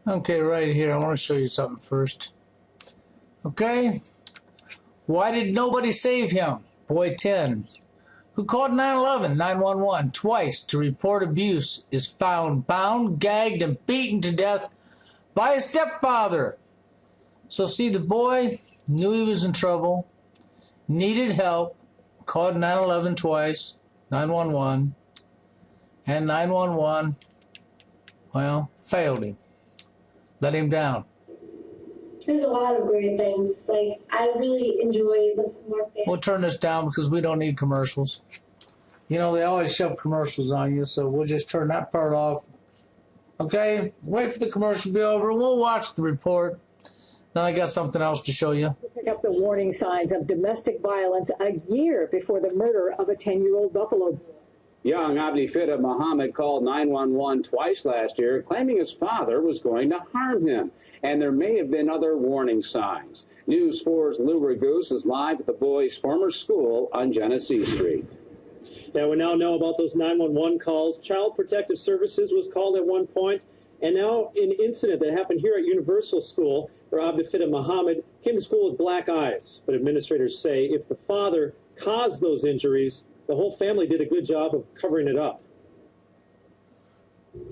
Okay, right here. I want to show you something first. Okay. Why did nobody save him? Boy 10, who called 911 twice to report abuse, is found bound, gagged, and beaten to death by his stepfather. So see, the boy knew he was in trouble, needed help, called 911 twice, 911, and 911, well, failed him. Let him down. There's a lot of great things. Like, I really enjoy the warfare. We'll turn this down because we don't need commercials. You know, they always shove commercials on you, so we'll just turn that part off. Okay? Wait for the commercial to be over. We'll watch the report. Then I got something else to show you. Pick up the warning signs of domestic violence a year before the murder of a 10-year-old Buffalo boy. Young Abdifida Muhammad called 911 twice last year, claiming his father was going to harm him. And there may have been other warning signs. News 4's Lou Ragoose is live at the boy's former school on Genesee Street. Now, we now know about those 911 calls. Child Protective Services was called at one point, and now an incident that happened here at Universal School where Abdifida Muhammad came to school with black eyes. But administrators say if the father caused those injuries, the whole family did a good job of covering it up.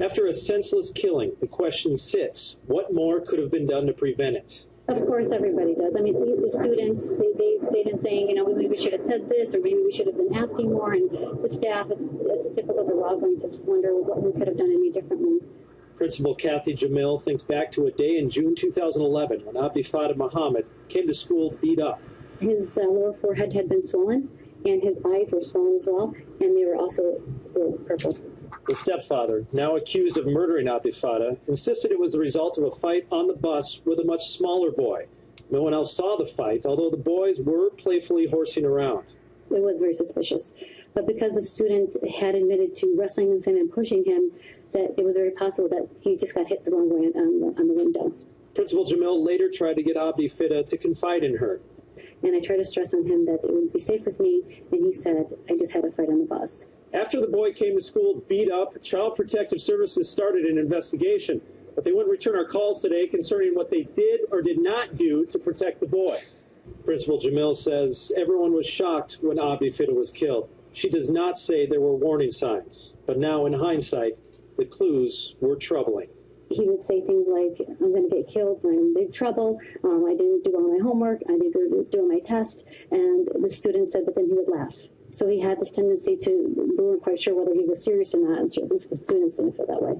After a senseless killing, the question sits, what more could have been done to prevent it? Of course, everybody does. I mean, the students, they've been saying, you know, maybe we should have said this, or maybe we should have been asking more, and the staff, it's difficult. They're all going to wonder what we could have done any differently. Principal Kathy Jamil thinks back to a day in June 2011 when Abdifida Muhammad came to school beat up. His lower forehead had been swollen, and his eyes were swollen as well, and they were also purple. The stepfather, now accused of murdering Abdifida, insisted it was the result of a fight on the bus with a much smaller boy. No one else saw the fight, although the boys were playfully horsing around. It was very suspicious. But because the student had admitted to wrestling with him and pushing him, that it was very possible that he just got hit the wrong way on the window. Principal Jamil later tried to get Abdifida to confide in her. And I tried to stress on him that it would be safe with me, and he said, I just had a fight on the bus. After the boy came to school beat up, Child Protective Services started an investigation, but they wouldn't return our calls today concerning what they did or did not do to protect the boy. Principal Jamil says everyone was shocked when Abdifida was killed. She does not say there were warning signs, but now in hindsight, the clues were troubling. He would say things like, I'm going to get killed, I'm in big trouble, I didn't do all my homework, I didn't do my test, and the student said that then he would laugh. So he had this tendency to, we weren't quite sure whether he was serious or not, and at least the students didn't feel that way.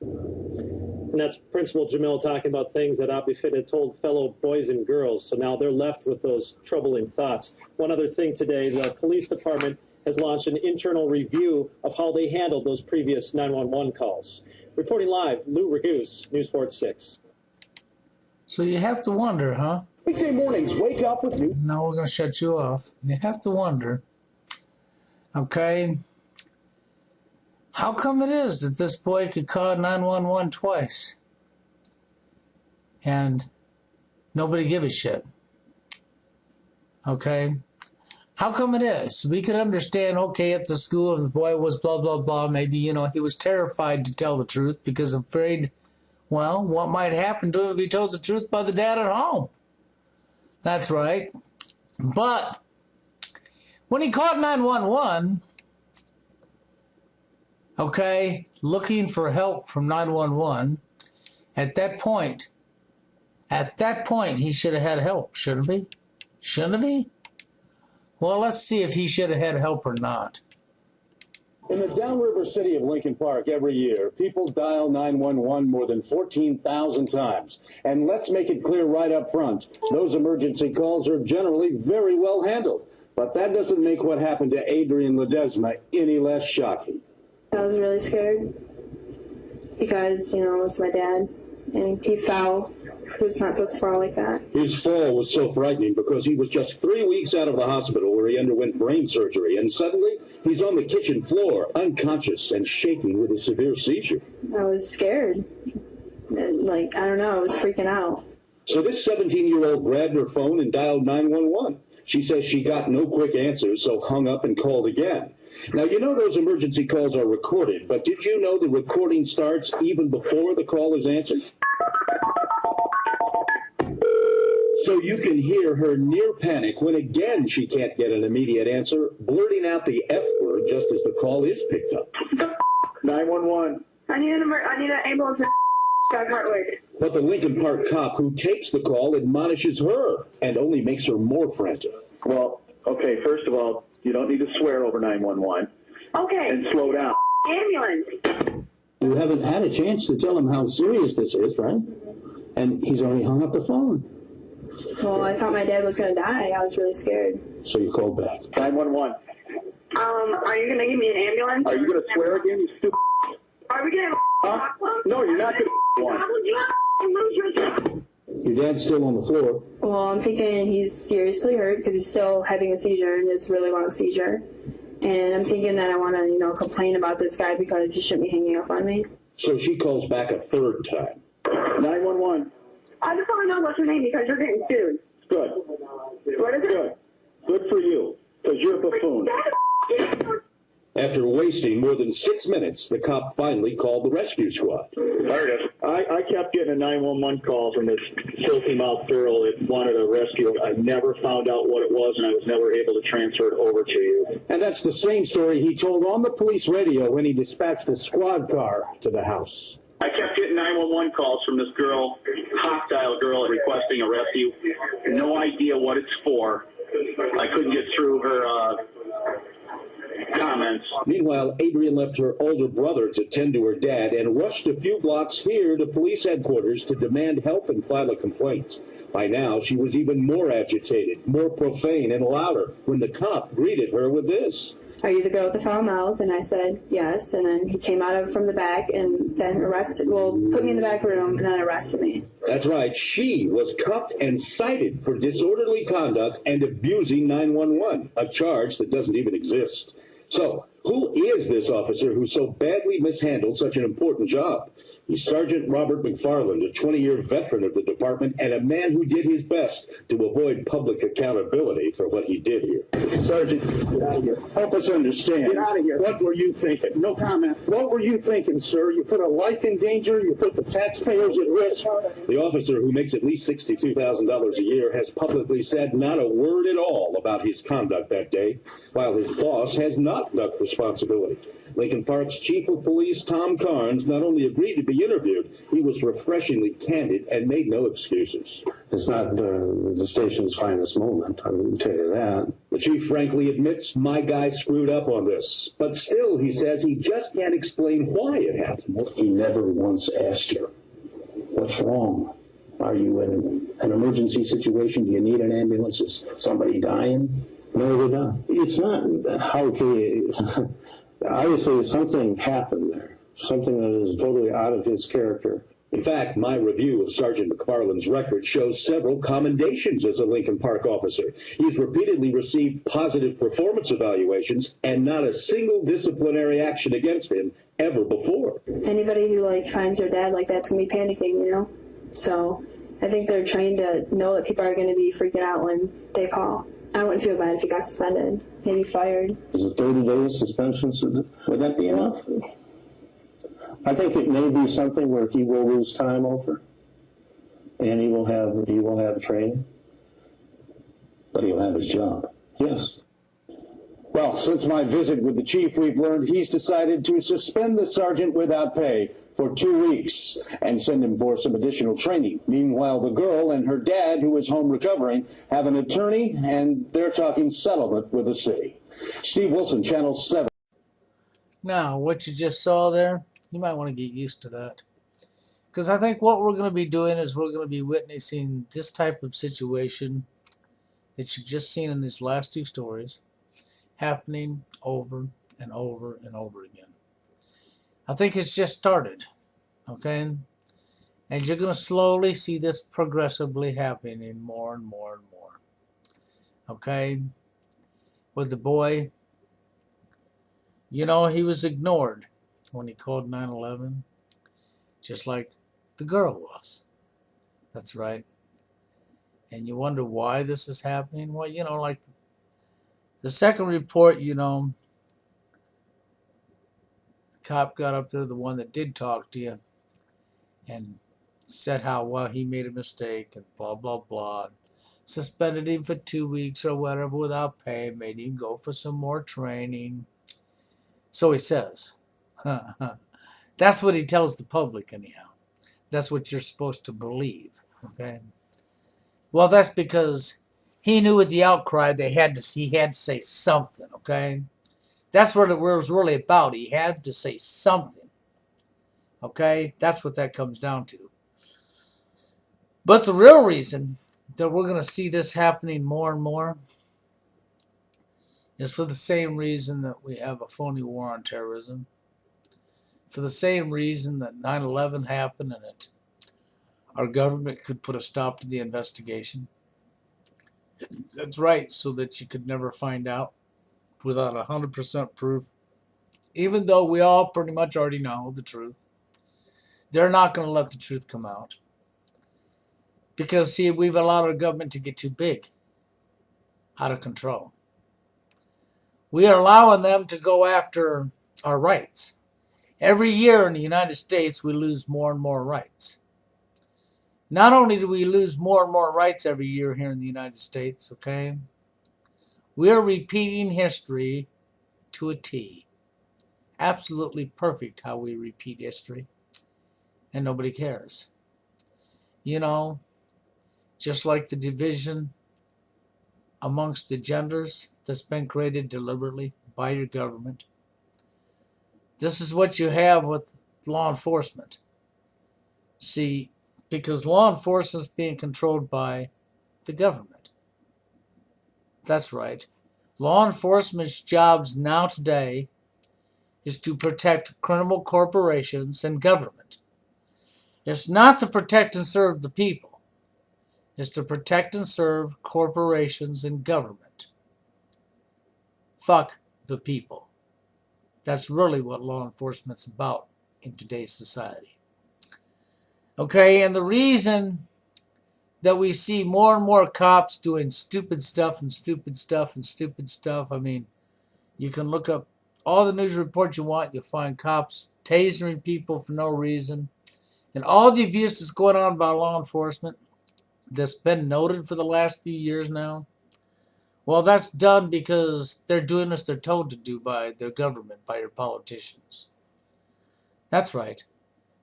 And that's Principal Jamil talking about things that Abdifida told fellow boys and girls, so now they're left with those troubling thoughts. One other thing today, the police department has launched an internal review of how they handled those previous 911 calls. Reporting live, Lou Ragoose, News 4 at 6. So you have to wonder, huh? Weekday mornings, wake up with me. No, we're going to shut you off. You have to wonder, okay, how come it is that this boy could call 911 twice and nobody give a shit? Okay? How come it is? We could understand, okay, at the school, the boy was blah, blah, blah. Maybe, you know, he was terrified to tell the truth because afraid, well, what might happen to him if he told the truth by the dad at home? That's right. But when he called 911, okay, looking for help from 911, at that point, he should have had help, shouldn't he? Shouldn't he? Well, let's see if he should have had help or not. In the downriver city of Lincoln Park every year, people dial 911 more than 14,000 times. And let's make it clear right up front, those emergency calls are generally very well handled. But that doesn't make what happened to Adrian Ledesma any less shocking. I was really scared because, you know, it's my dad, and he fell. He was not supposed to fall like that. His fall was so frightening because he was just 3 weeks out of the hospital where he underwent brain surgery, and suddenly he's on the kitchen floor, unconscious and shaking with a severe seizure. I was scared. Like, I don't know, I was freaking out. So this 17-year-old grabbed her phone and dialed 911. She says she got no quick answers, so hung up and called again. Now, you know those emergency calls are recorded, but did you know the recording starts even before the call is answered? So you can hear her near panic when again she can't get an immediate answer, blurting out the F word just as the call is picked up. 911. I need an ambulance. But the Lincoln Park cop who takes the call admonishes her and only makes her more frantic. Well, okay, first of all, you don't need to swear over 911. Okay. And slow down. Ambulance. You haven't had a chance to tell him how serious this is, right? And he's already hung up the phone. Well, I thought my dad was going to die. I was really scared. So you called back. 911. Are you going to give me an ambulance? Are you going to swear again, you stupid? Are we going to Huh? No, you're not going to one. Your dad's still on the floor. Well, I'm thinking he's seriously hurt because he's still having a seizure, and it's a really long seizure. And I'm thinking that I want to, complain about this guy because he shouldn't be hanging up on me. So she calls back a third time. 911. I just want to know what's your name because you're getting sued. Good. What is it? Good. Good for you, because you're a buffoon. After wasting more than 6 minutes, the cop finally called the rescue squad. There it is. I kept getting a 911 call from this filthy mouth girl that wanted a rescue. I never found out what it was, and I was never able to transfer it over to you. And that's the same story he told on the police radio when he dispatched the squad car to the house. I kept getting 911 calls from this girl, hostile girl, requesting a rescue. No idea what it's for. I couldn't get through her comments. Meanwhile, Adrian left her older brother to tend to her dad and rushed a few blocks here to police headquarters to demand help and file a complaint. By now, she was even more agitated, more profane, and louder when the cop greeted her with this. Are you the girl with the foul mouth? And I said, yes. And then he came out from the back and then put me in the back room and then arrested me. That's right. She was cuffed and cited for disorderly conduct and abusing 911, a charge that doesn't even exist. So, who is this officer who so badly mishandled such an important job? He's Sergeant Robert McFarland, a 20-year veteran of the department and a man who did his best to avoid public accountability for what he did here. Sergeant, get out of here. Help us understand. Get out of here. What were you thinking? No comment. What were you thinking, sir? You put a life in danger. You put the taxpayers at risk. The officer, who makes at least $62,000 a year, has publicly said not a word at all about his conduct that day, while his boss has not ducked responsibility. Lincoln Park's chief of police, Tom Carnes, not only agreed to be interviewed, he was refreshingly candid and made no excuses. It's not the station's finest moment, I will tell you that. The chief frankly admits, my guy screwed up on this. But still, he says he just can't explain why it happened. He never once asked her, what's wrong? Are you in an emergency situation? Do you need an ambulance? Is somebody dying? No, they're not. It's not, how can you... Obviously, something happened there, something that is totally out of his character. In fact, my review of Sergeant McFarland's record shows several commendations as a Lincoln Park officer. He's repeatedly received positive performance evaluations and not a single disciplinary action against him ever before. Anybody who finds their dad like that's going to be panicking, So I think they're trained to know that people are going to be freaking out when they call. I wouldn't feel bad if he got suspended, maybe fired. Is it 30 days suspension? Would that be enough? I think it may be something where he will lose time over, and he will have training, but he'll have his job. Yes. Well, since my visit with the chief, we've learned he's decided to suspend the sergeant without pay for 2 weeks and send him for some additional training. Meanwhile, the girl and her dad, who is home recovering, have an attorney, and they're talking settlement with the city. Steve Wilson, Channel 7. Now, what you just saw there, you might want to get used to that. Because I think what we're going to be doing is we're going to be witnessing this type of situation that you've just seen in these last two stories happening over and over and over again. I think it's just started, okay? And you're going to slowly see this progressively happening more and more and more, okay? With the boy, he was ignored when he called 911, just like the girl was. That's right. And you wonder why this is happening? Well, like the second report, the cop got up there, the one that did talk to you, and said how, well, he made a mistake and blah, blah, blah. suspended him for 2 weeks or whatever without pay, made him go for some more training. So he says. That's what he tells the public anyhow. That's what you're supposed to believe, okay? Well, that's because he knew with the outcry he had to say something, okay? That's what it was really about. He had to say something, okay? That's what that comes down to. But the real reason that we're going to see this happening more and more is for the same reason that we have a phony war on terrorism, for the same reason that 9/11 happened and that our government could put a stop to the investigation. That's right, so that you could never find out without 100% proof, even though we all pretty much already know the truth. They're not going to let the truth come out. Because, see, we've allowed our government to get too big, out of control. We are allowing them to go after our rights. Every year in the United States, we lose more and more rights. Not only do we lose more and more rights every year here in the United States, okay, we are repeating history to a T. Absolutely perfect how we repeat history, and nobody cares. You know, just like the division amongst the genders that's been created deliberately by your government. This is what you have with law enforcement. See, because law enforcement is being controlled by the government. That's right. Law enforcement's jobs now today is to protect criminal corporations and government. It's not to protect and serve the people. It's to protect and serve corporations and government. Fuck the people. That's really what law enforcement's about in today's society. Okay, and the reason that we see more and more cops doing stupid stuff and stupid stuff and stupid stuff, I mean, you can look up all the news reports you want, you'll find cops tasering people for no reason, and all the abuse that's going on by law enforcement that's been noted for the last few years now. Well, that's done because they're doing as they're told to do by their government, by your politicians. That's right.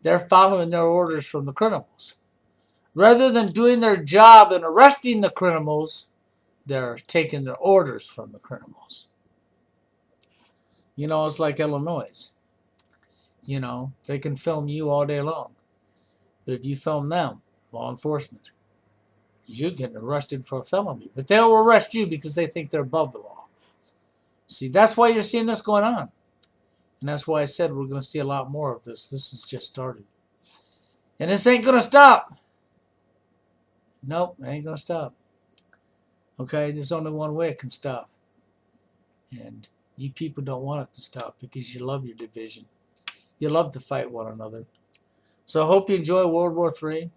They're following their orders from the criminals. Rather than doing their job and arresting the criminals, they're taking their orders from the criminals. You know, it's like Illinois. You know, they can film you all day long. But if you film them, law enforcement, you're getting arrested for a felony. But they'll arrest you because they think they're above the law. See, that's why you're seeing this going on. And that's why I said we're going to see a lot more of this. This has just started. And this ain't going to stop. Nope, it ain't going to stop. Okay, there's only one way it can stop. And you people don't want it to stop because you love your division. You love to fight one another. So I hope you enjoy World War III.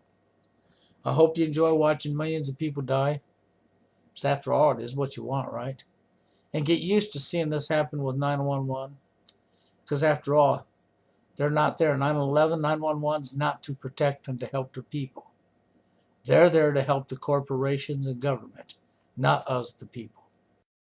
I hope you enjoy watching millions of people die. Because after all, it is what you want, right? And get used to seeing this happen with 911. Because after all, they're not there. 911, 911's not to protect and to help the people. They're there to help the corporations and government, not us, the people.